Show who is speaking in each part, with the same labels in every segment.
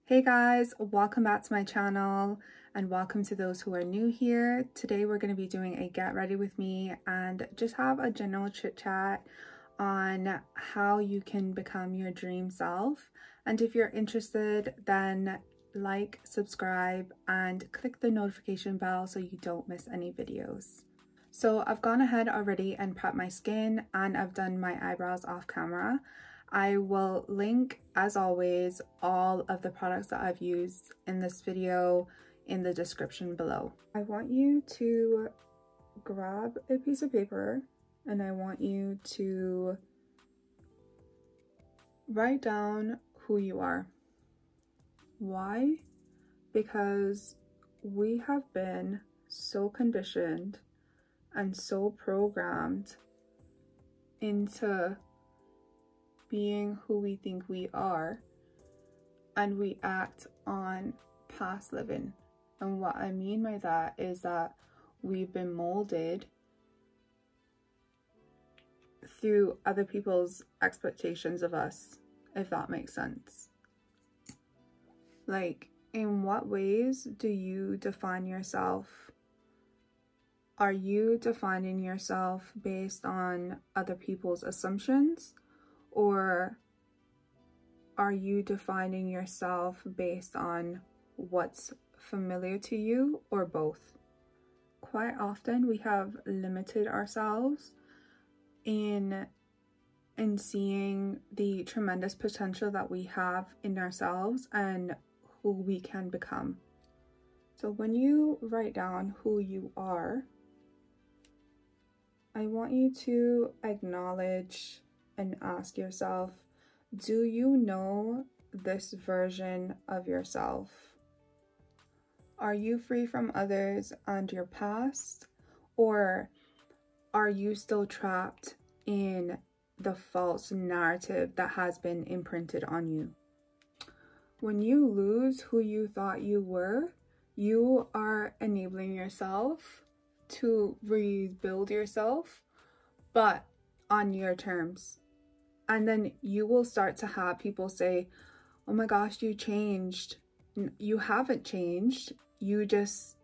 Speaker 1: Hey guys, welcome back to my channel and welcome to those who are new here. Today we're going to be doing a get ready with me and just have a general chit chat on how you can become your dream self. And if you're interested, then like, subscribe and click the notification bell so you don't miss any videos. So I've gone ahead already and prepped my skin and I've done my eyebrows off camera. I will link, as always, all of the products that I've used in this video in the description below. I want you to grab a piece of paper and I want you to write down who you are. Why? Because we have been so conditioned and so programmed into being who we think we are, and we act on past living. And what I mean by that is that we've been molded through other people's expectations of us, if that makes sense. Like, in what ways do you define yourself? Are you defining yourself based on other people's assumptions? Or are you defining yourself based on what's familiar to you, or both? Quite often we have limited ourselves in seeing the tremendous potential that we have in ourselves and who we can become. So when you write down who you are, I want you to acknowledge and ask yourself, do you know this version of yourself? Are you free from others and your past? Or are you still trapped in the false narrative that has been imprinted on you? When you lose who you thought you were, you are enabling yourself to rebuild yourself, but on your terms. And then you will start to have people say, oh my gosh, you changed. You haven't changed. You're just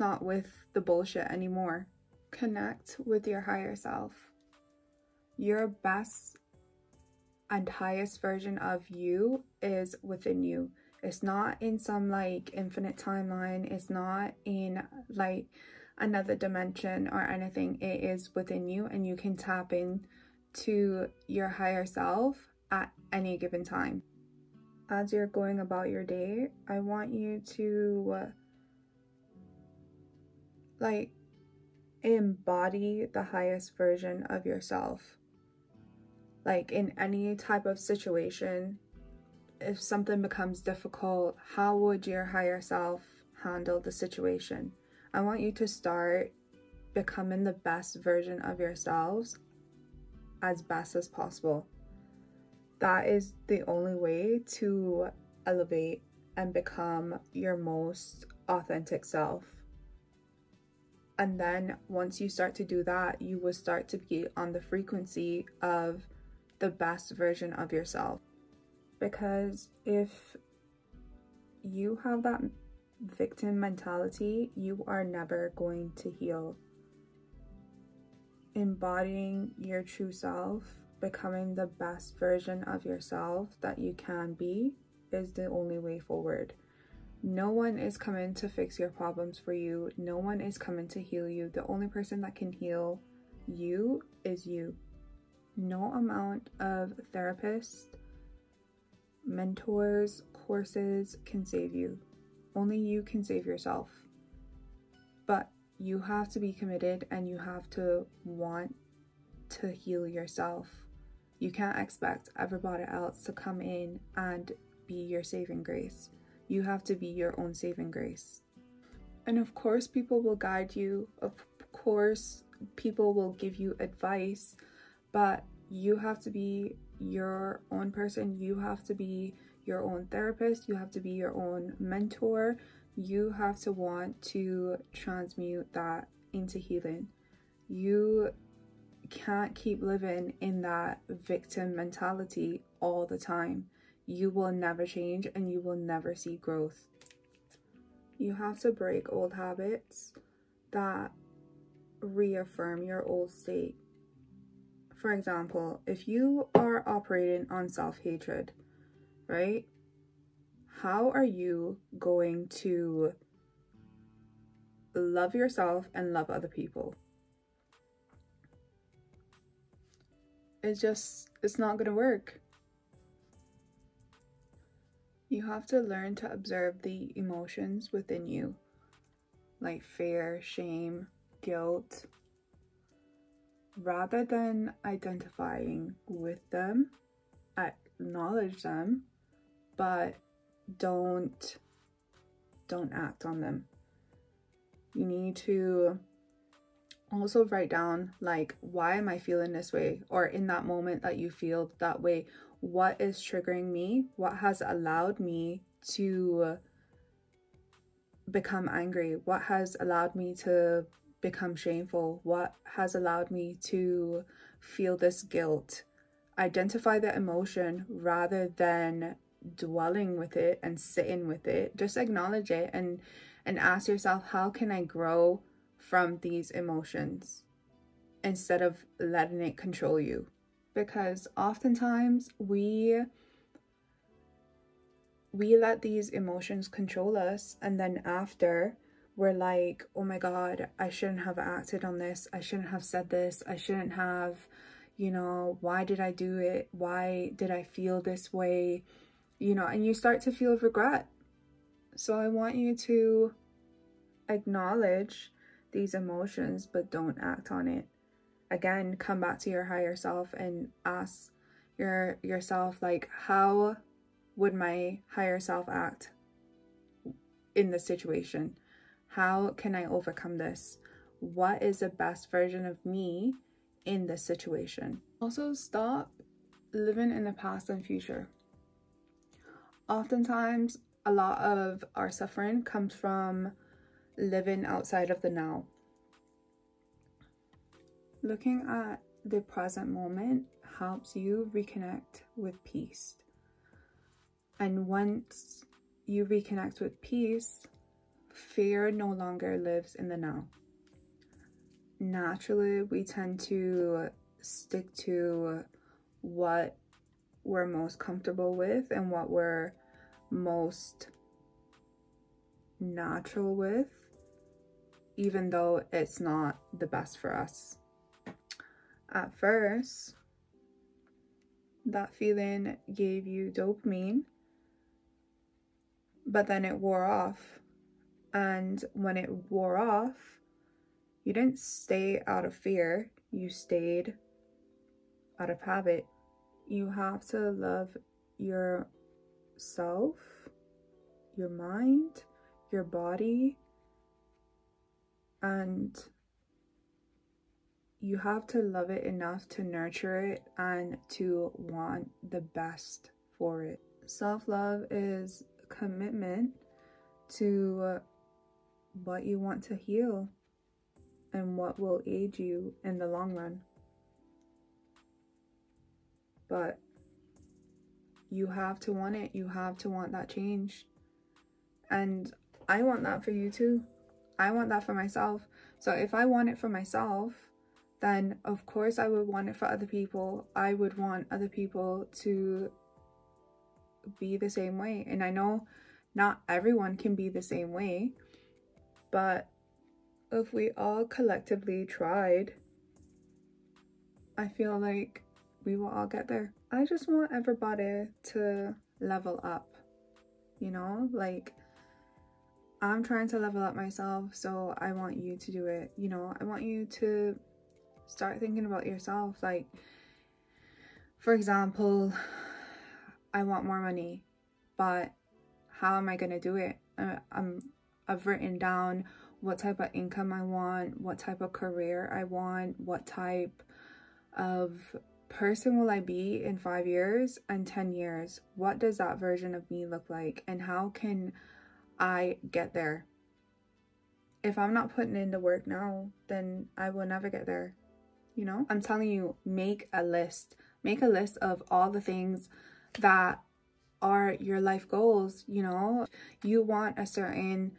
Speaker 1: not with the bullshit anymore. Connect with your higher self. Your best and highest version of you is within you. It's not in some like infinite timeline. It's not in like another dimension or anything. It is within you, and you can tap in to your higher self at any given time. As you're going about your day, I want you to like embody the highest version of yourself. Like in any type of situation, if something becomes difficult, how would your higher self handle the situation? I want you to start becoming the best version of yourselves as best as possible. That is the only way to elevate and become your most authentic self. And then once you start to do that, you will start to be on the frequency of the best version of yourself. Because if you have that victim mentality, you are never going to heal. Embodying your true self, becoming the best version of yourself that you can be, is the only way forward. No one is coming to fix your problems for you. No one is coming to heal you. The only person that can heal you is you. No amount of therapists, mentors, courses can save you. Only you can save yourself. But you have to be committed and you have to want to heal yourself. You can't expect everybody else to come in and be your saving grace. You have to be your own saving grace. And of course, people will guide you. Of course, people will give you advice, but you have to be your own person. You have to be your own therapist. You have to be your own mentor. You have to want to transmute that into healing. You can't keep living in that victim mentality all the time. you will never change and you will never see growth. You have to break old habits that reaffirm your old state. For example, if you are operating on self-hatred, right? How are you going to love yourself and love other people? It's not gonna work. You have to learn to observe the emotions within you, like fear, shame, guilt, rather than identifying with them. Acknowledge them, but don't act on them. You need to also write down, like, why am I feeling this way? Or in that moment that you feel that way, what is triggering me? What has allowed me to become angry? What has allowed me to become shameful? What has allowed me to feel this guilt? Identify the emotion rather than dwelling with it and sitting with it. Just acknowledge it and ask yourself, how can I grow from these emotions instead of letting it control you? Because oftentimes we let these emotions control us, and then after we're like, oh my god, I shouldn't have acted on this, I shouldn't have said this, I shouldn't have, you know, why did I do it? Why did I feel this way? You know, and you start to feel regret. So I want you to acknowledge these emotions, but don't act on it. Again, come back to your higher self and ask yourself, like, how would my higher self act in this situation? How can I overcome this? What is the best version of me in this situation? Also, stop living in the past and future. Oftentimes, a lot of our suffering comes from living outside of the now. Looking at the present moment helps you reconnect with peace. And once you reconnect with peace, fear no longer lives in the now. Naturally, we tend to stick to what we're most comfortable with and what we're most natural with, even though it's not the best for us. At first, that feeling gave you dopamine, but then it wore off. And when it wore off, you didn't stay out of fear, you stayed out of habit. You have to love yourself, your mind, your body, and you have to love it enough to nurture it and to want the best for it. Self-love is commitment to what you want to heal and what will aid you in the long run. But you have to want it. You have to want that change. And I want that for you too. I want that for myself. So if I want it for myself, then of course I would want it for other people. I would want other people to be the same way. And I know not everyone can be the same way, but if we all collectively tried, I feel like we will all get there. I just want everybody to level up, you know, like I'm trying to level up myself, so I want you to do it. You know, I want you to start thinking about yourself. Like, for example, I want more money, but how am I gonna do it? I've written down what type of income I want, what type of career I want, what type of person will I be in 5 years and 10 years? What does that version of me look like? And how can I get there? If I'm not putting in the work now, then I will never get there. You know, I'm telling you, make a list. Make a list of all the things that are your life goals? You know, you want a certain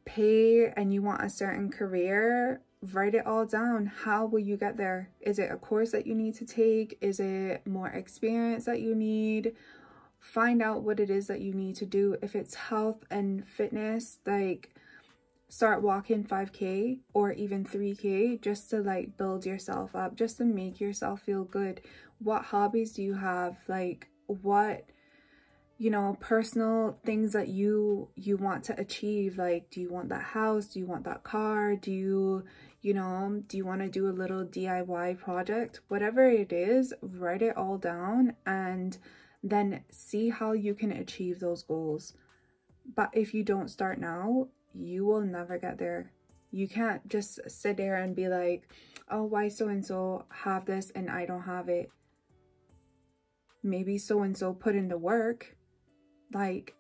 Speaker 1: pay and you want a certain career, write it all down. How will you get there? Is it a course that you need to take? Is it more experience that you need? Find out what it is that you need to do. If it's health and fitness, like start walking 5K or even 3K just to like build yourself up, just to make yourself feel good. What hobbies do you have? Like what, you know, personal things that you want to achieve? Like, do you want that house? Do you want that car? Do you know, do you want to do a little DIY project? Whatever it is, write it all down and then see how you can achieve those goals. But if you don't start now, you will never get there. You can't just sit there and be like, oh, why so-and-so have this and I don't have it? Maybe so-and-so put in the work. Like,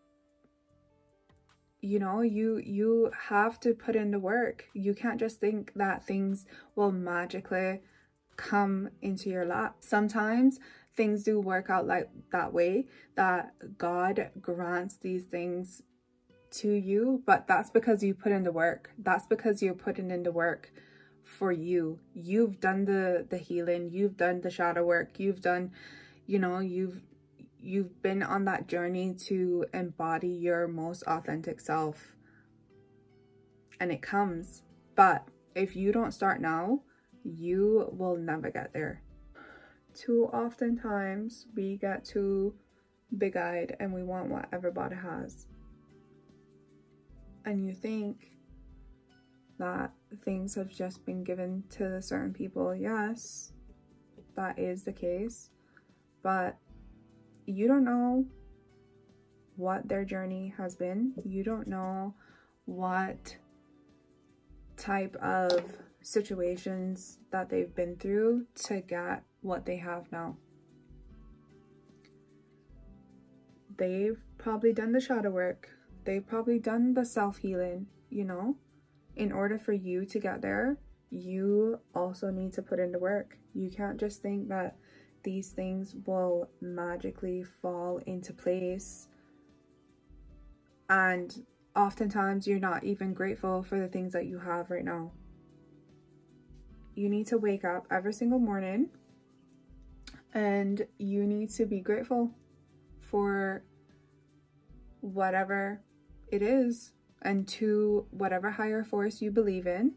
Speaker 1: you know, you have to put in the work. You can't just think that things will magically come into your lap. Sometimes things do work out like that way, that God grants these things to you, but that's because you put in the work. That's because you're putting in the work for you. You've done the healing, you've done the shadow work, you've done, you know, you've been on that journey to embody your most authentic self, and it comes. But if you don't start now, you will never get there. Too often times we get too big-eyed and we want what everybody has. And you think that things have just been given to certain people. Yes, that is the case. But you don't know what their journey has been. You don't know what type of situations that they've been through to get what they have now. They've probably done the shadow work. They've probably done the self-healing, you know. In order for you to get there, you also need to put in the work. You can't just think that these things will magically fall into place. And oftentimes you're not even grateful for the things that you have right now. You need to wake up every single morning and you need to be grateful for whatever it is, and to whatever higher force you believe in.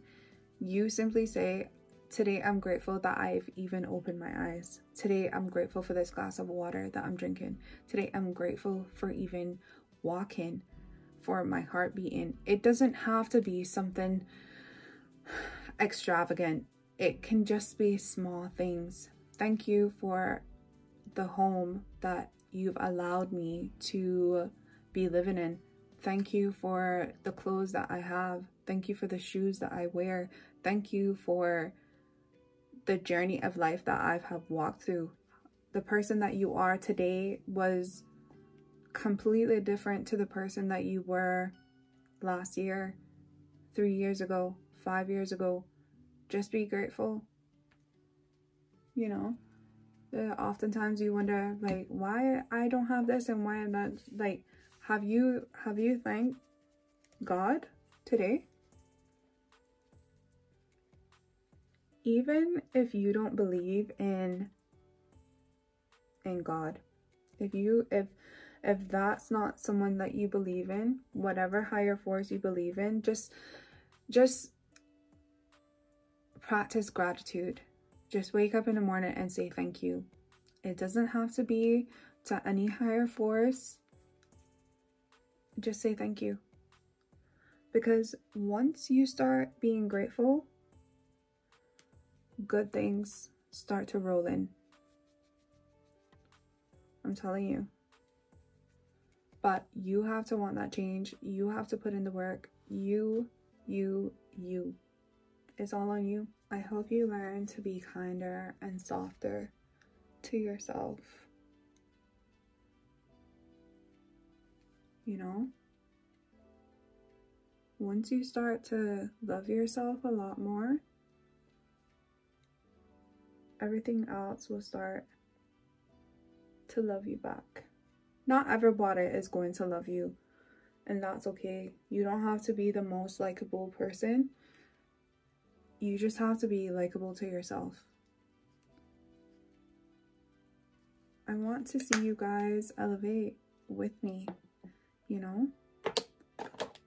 Speaker 1: You simply say, today I'm grateful that I've even opened my eyes. Today I'm grateful for this glass of water that I'm drinking. Today I'm grateful for even walking, for my heart beating. It doesn't have to be something extravagant. It can just be small things. Thank you for the home that you've allowed me to be living in. Thank you for the clothes that I have. Thank you for the shoes that I wear. Thank you for the journey of life that I have walked through. The person that you are today was completely different to the person that you were last year, 3 years ago, 5 years ago. Just be grateful. You know, oftentimes you wonder, like, why I don't have this and why I'm not, like, have you thanked God today? Even if you don't believe in God, if that's not someone that you believe in, whatever higher force you believe in, just practice gratitude. Just wake up in the morning and say thank you. It doesn't have to be to any higher force. Just say thank you. Because once you start being grateful, good things start to roll in. I'm telling you. But you have to want that change. You have to put in the work. You. It's all on you. I hope you learn to be kinder and softer to yourself. You know? Once you start to love yourself a lot more, everything else will start to love you back. Not everybody is going to love you, and that's okay. You don't have to be the most likable person. You just have to be likable to yourself. I want to see you guys elevate with me, you know?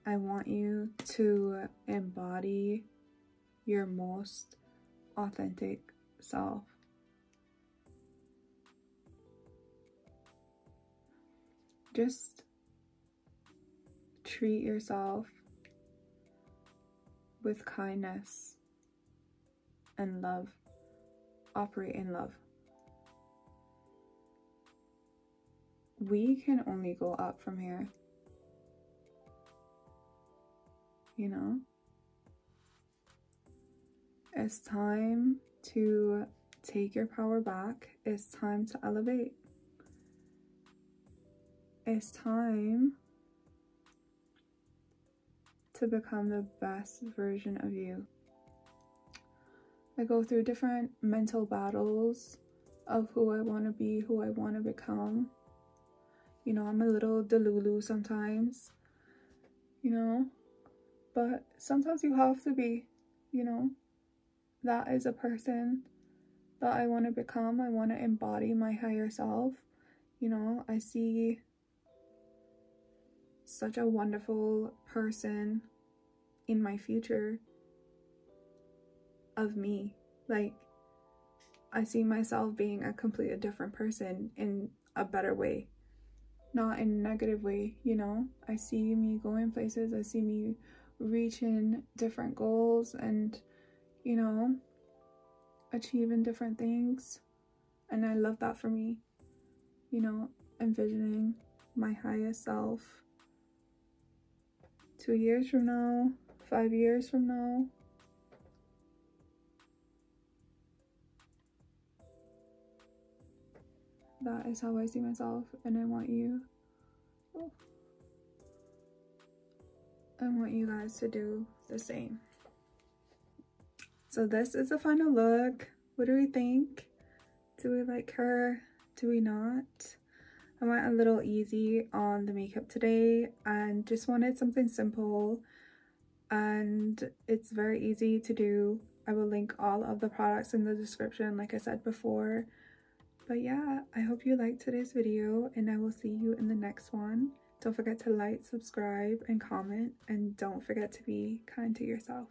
Speaker 1: I want you to embody your most authentic self. Just treat yourself with kindness and love. Operate in love. We can only go up from here. You know? It's time to take your power back. It's time to elevate. It's time to become the best version of you. I go through different mental battles of who I want to be, who I want to become. You know, I'm a little delulu sometimes, you know, but sometimes you have to be, you know. That is a person that I want to become. I want to embody my higher self. You know, I see such a wonderful person in my future of me. Like, I see myself being a completely different person in a better way, not in a negative way, you know. I see me going places. I see me reaching different goals and, you know, achieving different things. And I love that for me, you know, envisioning my highest self 2 years from now, 5 years from now. That is how I see myself, and I want you guys to do the same. So this is the final look. What do we think? Do we like her? Do we not? I went a little easy on the makeup today and just wanted something simple, and it's very easy to do. I will link all of the products in the description, like I said before. But yeah, I hope you liked today's video, and I will see you in the next one. Don't forget to like, subscribe, and comment, and don't forget to be kind to yourself.